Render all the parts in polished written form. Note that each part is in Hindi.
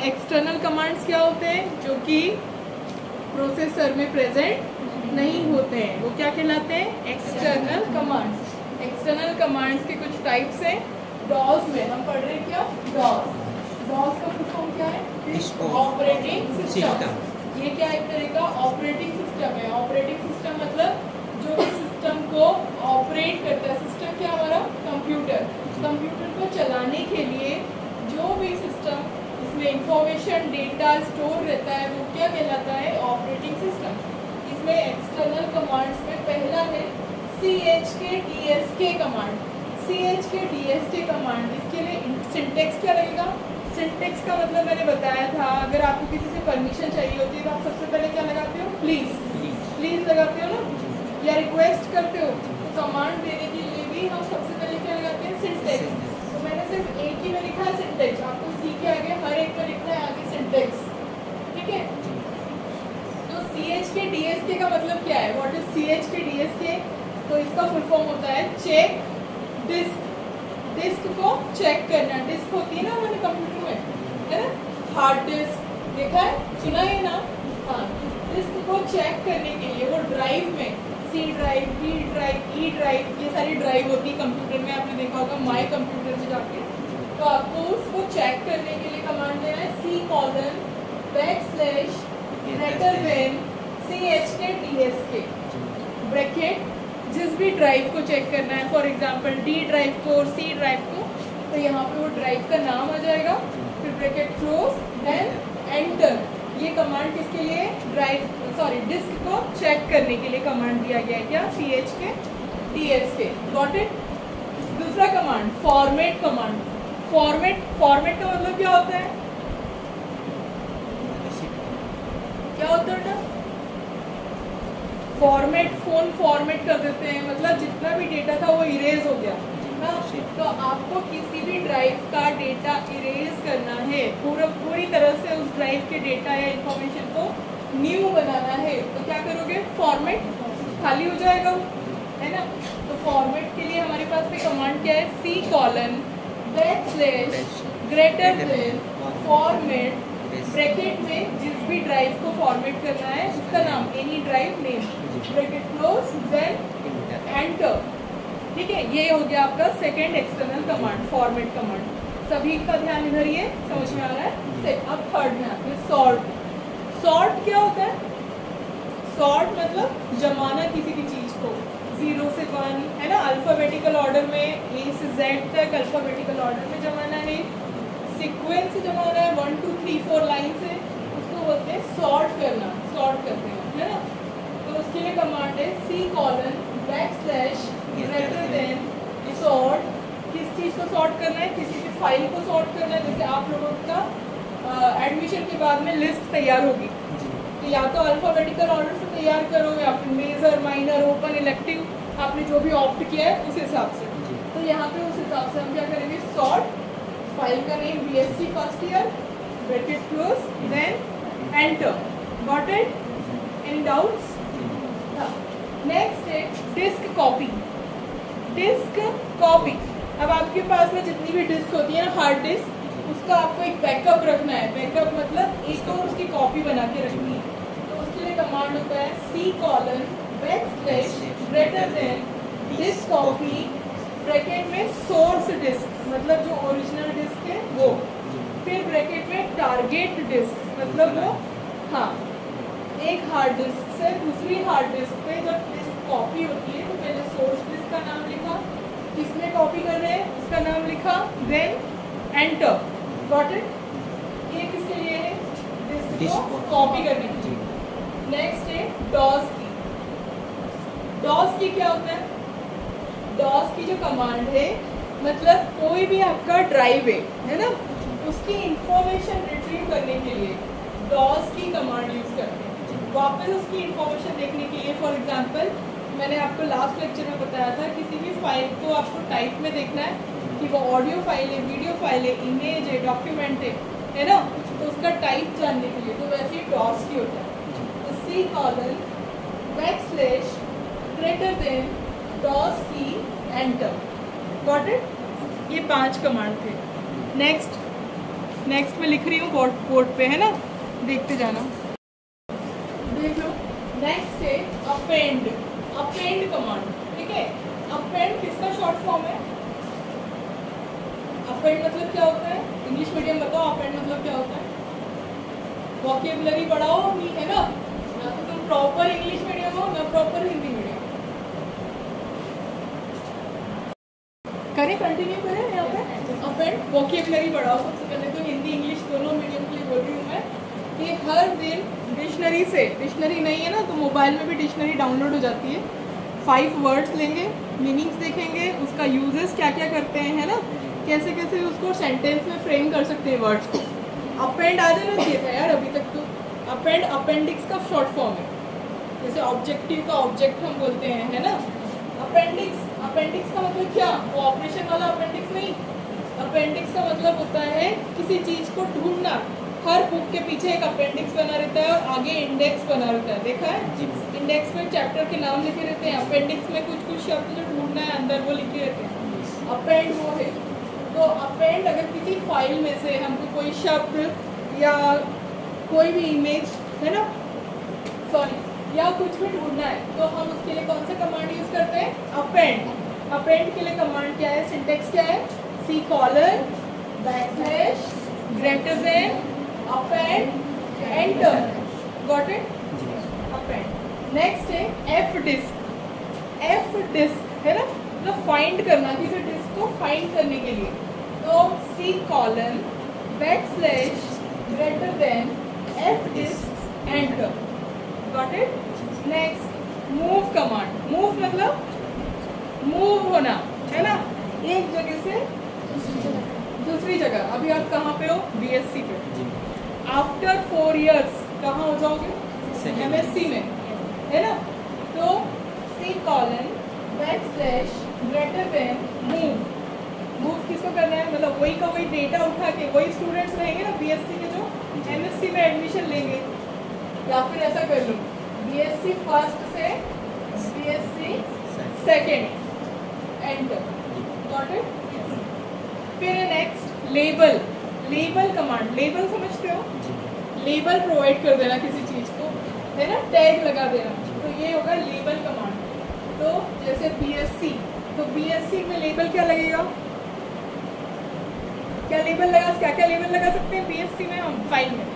एक्सटर्नल कमांड्स क्या होते हैं, जो कि प्रोसेसर में प्रेजेंट नहीं होते हैं, वो क्या कहलाते हैं, एक्सटर्नल कमांड्स। एक्सटर्नल कमांड्स के कुछ टाइप्स हैं। डॉस में हम पढ़ रहे हैं क्या, डॉस का फुल फॉर्म क्या है, ऑपरेटिंग सिस्टम। ये क्या एक तरह का ऑपरेटिंग सिस्टम है। ऑपरेटिंग सिस्टम मतलब जो भी सिस्टम को ऑपरेट करता है। सिस्टम क्या हमारा, कंप्यूटर। कंप्यूटर को चलाने के लिए जो भी सिस्टम इसमें इंफॉर्मेशन डेटा स्टोर रहता है वो क्या कहलाता है, ऑपरेटिंग सिस्टम। इसमें एक्सटर्नल कमांड्स में पहला है CHK DSK command. CHK DSK command, इसके लिए सिंटेक्स क्या लगेगा। सिंटेक्स का मतलब मैंने बताया था, अगर आपको किसी से परमिशन चाहिए होती है तो आप सबसे पहले क्या लगाते हो, प्लीज लगाते हो ना, या रिक्वेस्ट करते हो। तो कमांड देने के लिए भी हम सबसे पहले क्या लगाते हैं, सिंटेक्स। तो मैंने सिर्फ एक ही में लिखा है सिंटेक्स, आपको सी के आगे हर एक में लिखना है आगे सिंटेक्स, ठीक है। तो CHK DSK का मतलब क्या है, व्हाट इज CHK DSK। तो इसका फुल फॉर्म होता है चेक डिस्क। डिस्क को चेक करना, डिस्क होती है ना हमारे कंप्यूटर में, है ना, हार्ड डिस्क, देखा है, सुना है ना, हाँ। डिस्क को चेक करने के लिए वो ड्राइव में C drive, D drive, E drive, ये सारी ड्राइव होती है कंप्यूटर में, आपने देखा होगा माई कंप्यूटर में जाके। तो आपको उसको चेक करने के लिए कमांड देना है C:\CHK DSK ब्रैकेट, जिस भी ड्राइव को चेक करना है, फॉर एग्जांपल D ड्राइव को और C ड्राइव को, तो यहाँ पे वो ड्राइव का नाम आ जाएगा, फिर ब्रैकेट क्लोज, देन एंटर। ये कमांड किसके लिए, डिस्क को चेक करने के लिए कमांड दिया गया है क्या, CHK DSK, गॉट इट। दूसरा कमांड फॉर्मेट कमांड। फॉर्मेट का मतलब क्या होता है, क्या होता है, फॉर्मेट, फोन फॉर्मेट कर देते हैं, मतलब जितना भी डेटा था वो इरेज हो गया ना। तो आपको किसी भी ड्राइव का डेटा इरेज करना है, पूरी तरह से उस ड्राइव के डेटा या इंफॉर्मेशन को न्यू बनाना है, तो क्या करोगे, फॉर्मेट, खाली हो जाएगा, है ना। तो फॉर्मेट के लिए हमारे पास में कमांड क्या है, C:\, फॉर्मेट, ब्रैकेट में जिस भी ड्राइव को फॉर्मेट करना है उसका नाम, any drive name, bracket close, then enter, ठीक है। ये हो गया आपका second external command, format command. सभी का ध्यान इधर ही है, समझ में आ रहा है। अब थर्ड में आते हैं सॉर्ट। सॉर्ट क्या होता है, सॉर्ट मतलब जमाना किसी भी चीज को 0 से 1, है ना, अल्फाबेटिकल ऑर्डर में A से Z तक अल्फाबेटिकल ऑर्डर में जमाना है, सीक्वेंस से जमाना है 1 2 3 4 लाइन से, उसको बोलते हैं सॉर्ट करना, सॉर्ट करते हैं, है ना। तो उसके लिए कमांड है C:\, सॉर्ट। किस चीज को सॉर्ट करना है, किसी भी फाइल को सॉर्ट करना है। जैसे आप लोगों का एडमिशन के बाद में लिस्ट तैयार होगी, तो या तो अल्फाबेटिकल ऑर्डर से तैयार करो, या फिर मेजर, माइनर, ओपन, इलेक्टिव, आपने जो भी ऑप्ट किया है उस हिसाब से। तो यहाँ पे उस हिसाब से हम क्या करेंगे, सॉर्ट, फाइल का name BSc first year, bracket close, then enter, got it, any doubts. Next है डिस्क कॉपी। डिस्क कॉपी, अब आपके पास में जितनी भी डिस्क होती है ना, हार्ड डिस्क, उसका आपको एक बैकअप रखना है। बैकअप मतलब एक और उसकी कॉपी बना के रखनी है। तो उसके लिए कमांड होता है C:\, डिस्क कॉपी, ब्रैकेट में सोर्स डिस्क, मतलब जो ओरिजिनल डिस्क है वो, फिर ब्रैकेट में टारगेट डिस्क, मतलब वो, हाँ, एक हार्ड डिस्क से दूसरी हार्ड डिस्क पे जब डिस्क कॉपी होती है तो पहले सोर्स डिस्क का नाम लिखा, किसमें कॉपी कर रहे हैं उसका नाम लिखा, देन एंटर, गॉट इट। ये किसके लिए है, डिस्क को कॉपी करने के लिए। नेक्स्ट है डॉस की। डॉस की क्या होता है, डॉस की जो कमांड है, मतलब कोई भी आपका ड्राइव है ना, उसकी इंफॉर्मेशन रिट्रीव करने के लिए डॉस की कमांड यूज करते हैं, वापस उसकी इंफॉर्मेशन देखने के लिए। फॉर एग्जांपल, मैंने आपको लास्ट लेक्चर में बताया था, किसी भी फाइल को आपको टाइप में देखना है कि वो ऑडियो फाइल है, वीडियो फाइल है, इमेज है, डॉक्यूमेंट है ना, तो उसका टाइप जानने के लिए तो वैसे ही डॉस की होता है। तो C:\, डॉस की, एंटर, गॉट इट। ये 5 कमांड थे। नेक्स्ट नेक्स्ट में लिख रही हूँ बोर्ड पे, है ना, देखते जाना। देख लो, नेक्स्ट है अपेंड। अपेंड कमांड, ठीक है। अपेंड किसका शॉर्ट फॉर्म है? अपेंड मतलब क्या होता है? इंग्लिश मीडियम बताओ, अपेंड मतलब क्या होता है? वोकैबुलरी बढ़ाओ, नहीं है ना, या तो तुम प्रॉपर इंग्लिश मीडियम हो ना प्रॉपर हिंदी मीडियम। करें, कंटिन्यू करें यहाँ पे। अपेंड वोकैबुलरी बढ़ाओ। सबसे पहले तो हिंदी इंग्लिश दोनों मीडियम के लिए बोल रही हूँ मैं कि हर दिन डिक्शनरी से, डिक्शनरी नहीं है ना तो मोबाइल में भी डिक्शनरी डाउनलोड हो जाती है, 5 वर्ड्स लेंगे, मीनिंग्स देखेंगे, उसका यूजेस क्या क्या करते हैं, है ना, कैसे कैसे उसको सेंटेंस में फ्रेम कर सकते हैं वर्ड्स को। अपेंड आ जाना चाहिए था यार अभी तक तो। अपेंड अपेंडिक्स का शॉर्ट फॉर्म है, जैसे ऑब्जेक्टिव का ऑब्जेक्ट हम बोलते हैं, है ना। अपेंडिक्स, अपेंडिक्स का मतलब क्या? वो ऑपरेशन वाला अपेंडिक्स नहीं। अपेंडिक्स का मतलब होता है किसी चीज को ढूंढना। हर बुक के पीछे एक अपेंडिक्स बना रहता है और आगे इंडेक्स बना रहता है, देखा है? इंडेक्स में चैप्टर के नाम लिखे रहते हैं, अपेंडिक्स में कुछ कुछ शब्द जो ढूंढना है अंदर वो लिखे रहते हैं। अपेंड वो है। तो अपेंड अगर किसी फाइल में से हमको कोई शब्द या कोई भी इमेज, है ना, सॉरी, या कुछ भी ढूंढना है तो हम उसके लिए कौन सा कमांड यूज करते हैं? अपेंड। अपेंड के लिए कमांड क्या है? सिंटेक्स क्या है? C colon backslash greater than append enter. Got it? Append. Next है एफ डिस्क। एफ डिस्क है ना, मतलब फाइंड करना, किसी डिस्क को फाइंड करने के लिए। तो C colon backslash greater than F disk enter. Got it? Next move command. Move मतलब मूव होना, है ना, एक जगह से दूसरी जगह। अभी आप कहाँ पे हो? बीएससी पे। आफ्टर 4 years कहाँ हो जाओगे? एमएससी में, है ना। तो C colon backslash greater than move. Move किसको करना है? मतलब वही का वही डेटा उठा के, वही स्टूडेंट्स रहेंगे ना बीएससी के जो एमएससी में एडमिशन लेंगे, या फिर ऐसा कर लो बीएससी फर्स्ट से BSc second enter. Got it? फिर next label. Label command. Label समझते हो? लेबल प्रोवाइड कर देना किसी चीज को, है ना, टैग लगा देना, तो ये होगा लेबल कमांड। तो जैसे बीएससी, तो बीएससी में लेबल क्या लगेगा? क्या लेबल लगा, क्या क्या लेबल लगा सकते हैं बीएससी में हम? फाइल में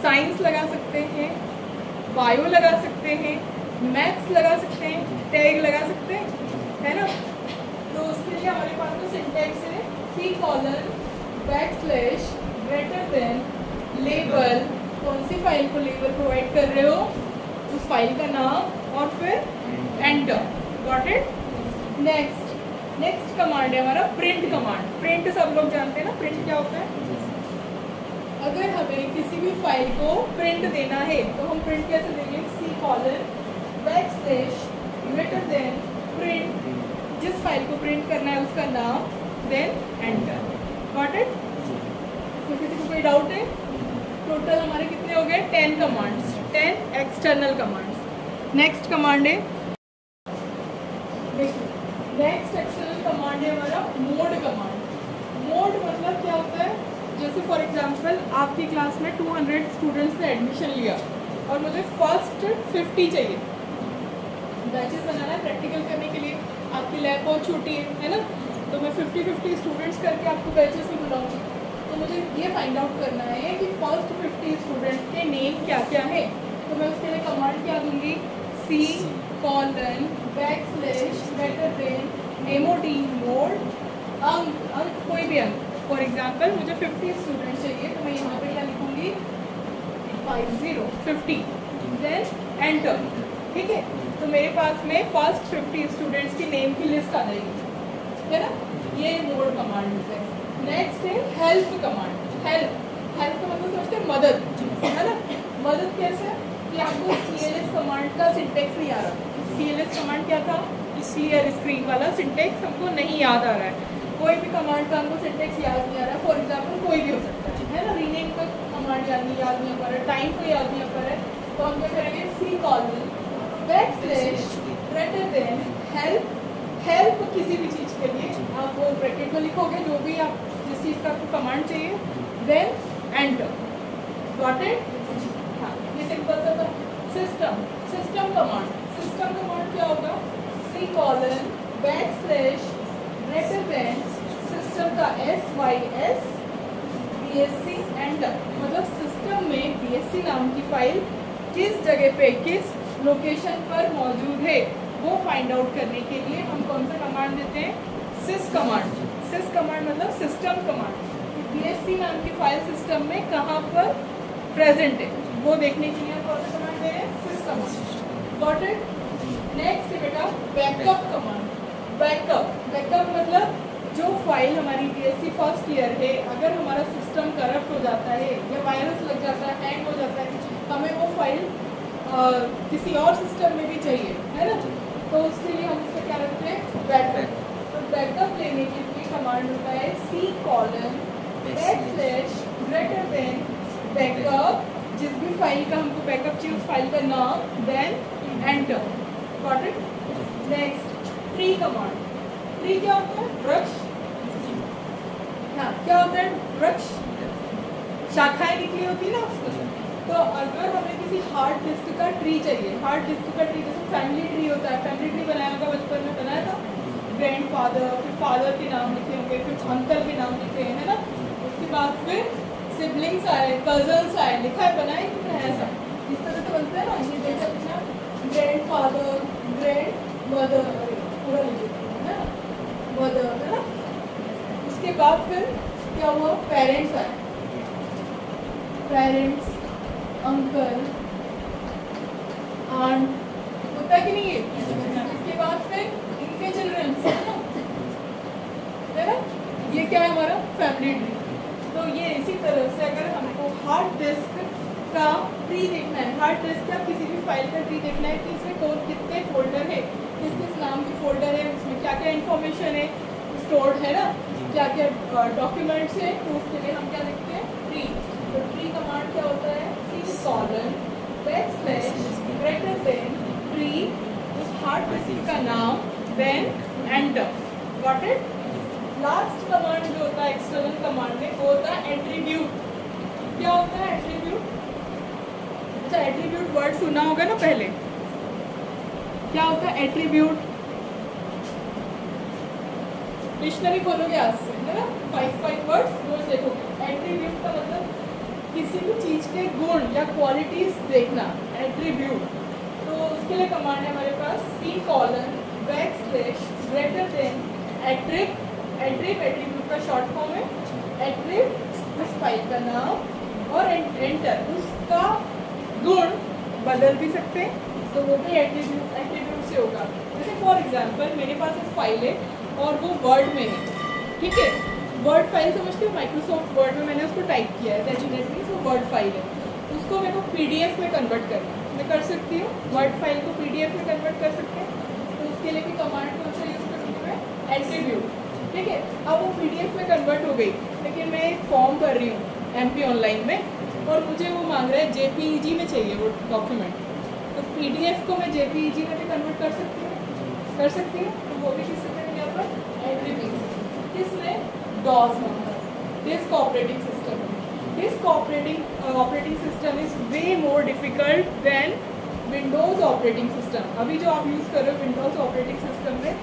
साइंस लगा सकते हैं, बायो लगा सकते हैं, मैथ्स लगा सकते हैं, टैग लगा सकते हैं, है ना। तो उसके लिए हमारे पास तो सिंटेक्स है C colon backslash greater than label. कौन सी फाइल को लेबल प्रोवाइड कर रहे हो? उस फाइल का नाम और फिर enter. Got it? Next command है हमारा प्रिंट कमांड। प्रिंट सब लोग जानते हैं ना, प्रिंट क्या होता है? अगर हमें किसी भी फाइल को प्रिंट देना है तो हम प्रिंट कैसे देंगे? C colon backslash greater than print, जिस फाइल को प्रिंट करना है उसका नाम, देन एंटर। Got it? तो किसी को कोई डाउट है? टोटल हमारे कितने हो गए? 10 commands, 10 external commands. Next command है, नेक्स्ट एक्सटर्नल कमांड है हमारा मोड कमांड। मोड मतलब क्या होता है? जैसे फॉर एग्जांपल आपकी क्लास में 200 स्टूडेंट्स ने एडमिशन लिया और मुझे फर्स्ट 50 चाहिए। बैचेस बनाना है प्रैक्टिकल करने के लिए, आपकी लैब बहुत छोटी है ना, तो मैं 50 स्टूडेंट्स करके आपको बैचेस में बुलाऊंगी। तो मुझे ये फाइंड आउट करना है कि फर्स्ट 50 स्टूडेंट्स के नेम क्या क्या है। तो मैं उसके लिए कमांड क्या दूंगी? C colon backslash greater than MOD mode अंक कोई भी अंक। फॉर एग्जाम्पल मुझे 50 स्टूडेंट्स चाहिए तो मैं यहाँ पे क्या लिखूंगी? 50 देन एंटर। ठीक है, तो मेरे पास में फर्स्ट 50 स्टूडेंट्स की नेम की लिस्ट आ जाएगी, है ना। ये मोड कमांड है। नेक्स्ट है हेल्प कमांड। हेल्प का मतलब समझते हैं मदद, है ना। मदद कैसे? कि आपको CLS कमांड का सिंटेक्स नहीं आ रहा। CLS कमांड क्या था? क्लियर स्क्रीन वाला सिंटेक्स हमको नहीं याद आ रहा है। कोई भी कमांड का हमको सिंटेक्स याद नहीं आ रहा है। फॉर एग्जाम्पल कोई भी हो सकता है ना। रीनेम का कमांड याद नहीं आ पा रहा है, टाइम को याद नहीं आ पा रहा है, तो हम क्या करेंगे? C colon backslash greater than help. Help किसी भी चीज़ के लिए आप वो ब्रैकेट में लिखोगे, जो भी आप जिस चीज़ का आपको कमांड चाहिए देन एंटर। Got it? हाँ, ये सिंपल सा था। सिस्टम सिस्टम कमांड क्या होगा? C colon backslash greater than system का SYS BSC एंटर। मतलब सिस्टम में BSC नाम की फाइल किस जगह पे, किस लोकेशन पर मौजूद है, वो फाइंड आउट करने के लिए हम कौन सा कमांड देते हैं? सिस कमांड। सिस कमांड मतलब सिस्टम कमांड। BSC नाम की फाइल सिस्टम में कहाँ पर प्रेजेंट है वो देखने के लिए हम कौन सा कमांड दे रहे हैं? सिस कमांड। Got it? नेक्स्ट है बेटा बैकअप कमांड। बैकअप मतलब जो फाइल हमारी BSC फर्स्ट ईयर है, अगर हमारा सिस्टम करप्ट हो जाता है या वायरस लग जाता है, हैंग हो जाता है, हमें वो फाइल किसी और सिस्टम में भी चाहिए, है ना? तो उसके लिए हम उसका क्या रखते हैं? बैकअप। तो बैकअप लेने के लिए कमांड होता है C colon backslash greater than backup, जिस भी फाइल का हमको बैकअप चाहिए उस फाइल का नाम, then enter. Got it? Next tree command. Tree क्या होता है? वृक्ष। हाँ, क्या होता है? वृक्ष, शाखाएं निकली होती है ना उसमें। तो अगर हमें किसी हार्ड डिस्क का ट्री चाहिए, हार्ड डिस्क का ट्री जैसे फैमिली ट्री होता है, फैमिली ट्री बनाया होगा बचपन में, बनाया था, ग्रैंडफादर, फिर फादर के नाम लिखे होंगे, फिर अंकल के नाम लिखे हैं, है ना? उसके बाद फिर सिबलिंग्स आए, कजन्स आए, लिखा है, बनाए कि नहीं? ऐसा इस तरह से बनता है ना। ये देखा अपना ग्रैंडफादर, ग्रैंड मदर, पूरा लिखे है ना, मदर, है ना? उसके बाद फिर क्या हुआ? पेरेंट्स आए, पेरेंट्स, अंकल, आंट, होता है कि नहीं ये? इसके बाद फिर इनके चिल्ड्रन, है ना? ये क्या है? हमारा फैमिली ट्री। तो ये इसी तरह से अगर हमको हार्ड डिस्क का ट्री देखना है, हार्ड डिस्क का किसी भी फाइल का ट्री देखना है कि इसमें कौन कितने फोल्डर है, किस किस नाम के फोल्डर है, उसमें क्या क्या इन्फॉर्मेशन है स्टोर्ड, है ना, क्या क्या डॉक्यूमेंट्स है, तो उसके लिए हम क्या लिखते हैं? ट्री। तो ट्री कमांड क्या होता है? C colon backslash greater than tree, उस हार्ड डिस्क का नाम, then enter. Got it? Last command जो होता है एक्सटर्नल कमांड में, वो होता है एट्रीब्यूट। क्या होता है एट्रीब्यूट? अच्छा, एट्रीब्यूट वर्ड सुना होगा ना पहले। क्या होता है एट्रीब्यूट? डिक्शनरी खोलोगे आज से, है ना, 5 वर्ड्स रोज देखोगे। एट्रीब्यूट का मतलब किसी भी चीज के गुण या क्वालिटीज देखना, एट्रीब्यूट। तो उसके लिए कमांड है हमारे पास C colon backslash greater than attrib. Attribute का शॉर्ट फॉर्म है एट्रिब, उस फाइल का नाम, और एंटर, उसका गुण बदल भी सकते हैं, तो वो भी एट्रीब्यूट से होगा। जैसे फॉर एग्जांपल मेरे पास एक फाइल है और वो वर्ड में है, ठीक है? वर्ड फाइल समझते हो? माइक्रोसॉफ्ट वर्ड में मैंने उसको टाइप किया है, डेफिनेटली वो वर्ड फाइल है। उसको मेरे को PDF में कन्वर्ट करना है, मैं कर सकती हूँ। वर्ड फाइल को PDF में कन्वर्ट कर सकते हैं, तो उसके लिए भी कमांड कौन सा यूज़ करूँगी मैं? एट्रीब्यूट, ठीक है? अब वो PDF में कन्वर्ट हो गई, लेकिन मैं एक फॉर्म भर रही हूँ MP ऑनलाइन में, और मुझे वो मांग रहा है JPEG में चाहिए वो डॉक्यूमेंट। तो PDF को मैं JPEG में भी कन्वर्ट कर सकती हूँ, कर सकती हूँ। तो वो भी किससे करेंगे? यहाँ पर एट्रीब्यूट। किसमें? DOS में, disk operating system. Disk operating system is way more difficult than Windows operating system. अभी जो आप यूज़ कर रहे हो विंडोज ऑपरेटिंग सिस्टम में,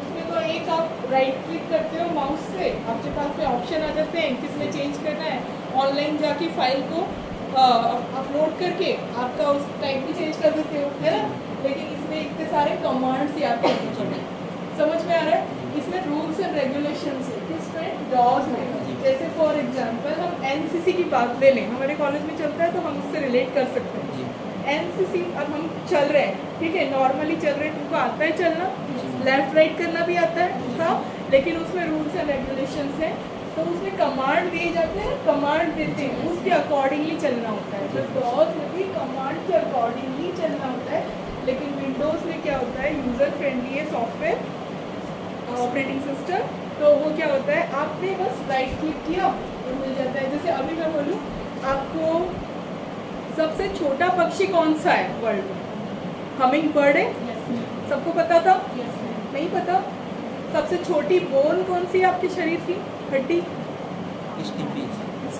उसमें तो एक आप राइट क्लिक करते हो माउस से, आपके पास में ऑप्शन आ जाते हैं किसमें चेंज करना है, ऑनलाइन जाके फाइल को अपलोड करके आपका उस टाइप भी चेंज कर देते हो, है ना? लेकिन इसमें इतने सारे कमांड्स याद करने पड़े। समझ में आ रहा है? इसमें रूल्स एंड रेगुलेशंस है, किसमें? DOS में। जैसे फॉर एग्जांपल हम NCC की बात ले लें, हमारे कॉलेज में चलता है तो हम उससे रिलेट कर सकते हैं। NCC अब हम चल रहे हैं, ठीक है, नॉर्मली चल रहे हैं, तुमको आता है चलना, लेफ्ट राइट करना भी आता है, हाँ, लेकिन उसमें रूल्स एंड रेगुलेशंस हैं, तो उसमें कमांड दिए जाते हैं, कमांड देते हैं, उसके अकॉर्डिंगली चलना होता है। तो DOS में भी कमांड के अकॉर्डिंगली चलना होता है, लेकिन विंडोज़ में क्या होता है, यूज़र फ्रेंडली है सॉफ्टवेयर ऑपरेटिंग सिस्टम, तो वो क्या होता है, आपने बस राइट क्लिक किया और मिल जाता है। जैसे अभी मैं बोलूँ आपको सबसे छोटा पक्षी कौन सा है वर्ल्ड में? हमिंग बर्ड है, सबको पता था? नहीं पता? सबसे छोटी बोन कौन सी है आपके शरीर की? हड्डी?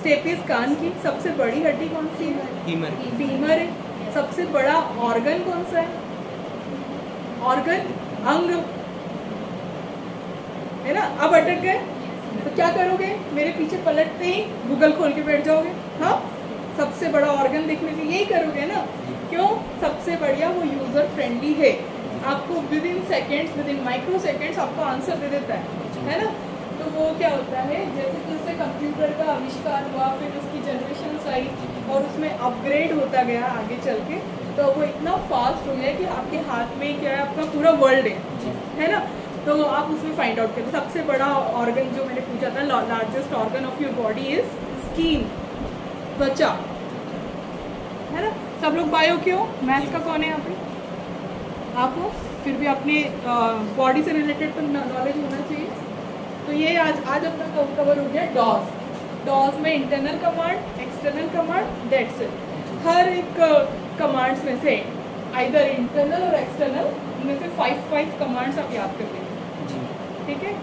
स्टेपिस कान की सबसे बड़ी हड्डी कौन सी है? फीमर। फीमर है। सबसे बड़ा ऑर्गन कौन सा है? ऑर्गन, अंग है ना। अब अटक गए तो क्या करोगे? मेरे पीछे पलटते ही गूगल खोल के बैठ जाओगे। हाँ, सबसे बड़ा ऑर्गन देखने के लिए यही करोगे ना। क्यों? सबसे बढ़िया वो यूजर फ्रेंडली है, आपको with in seconds, with in micro seconds आपको आंसर दे देता है ना। तो वो क्या होता है, जैसे जैसे कंप्यूटर का आविष्कार हुआ, फिर उसकी जनरेशन आई और उसमें अपग्रेड होता गया आगे चल के, तो वो इतना फास्ट हो गया कि आपके हाथ में क्या है, आपका पूरा वर्ल्ड है ना। तो आप उसमें फाइंड आउट करें। सबसे बड़ा ऑर्गन जो मैंने पूछा था, largest organ of your body is skin, त्वचा, है ना। सब लोग बायो के हो, मैथ्स का कौन है यहाँ पे? आप हो, फिर भी अपने बॉडी से रिलेटेड तो नॉलेज होना चाहिए। तो ये आज अपना कवर हो गया डॉज। डॉज में internal command, external command, that's it. हर एक कमांड्स में से आइदर इंटरनल और एक्सटर्नल, इनमें से 5 कमांड्स आप याद कर लेंगे, ठीक है।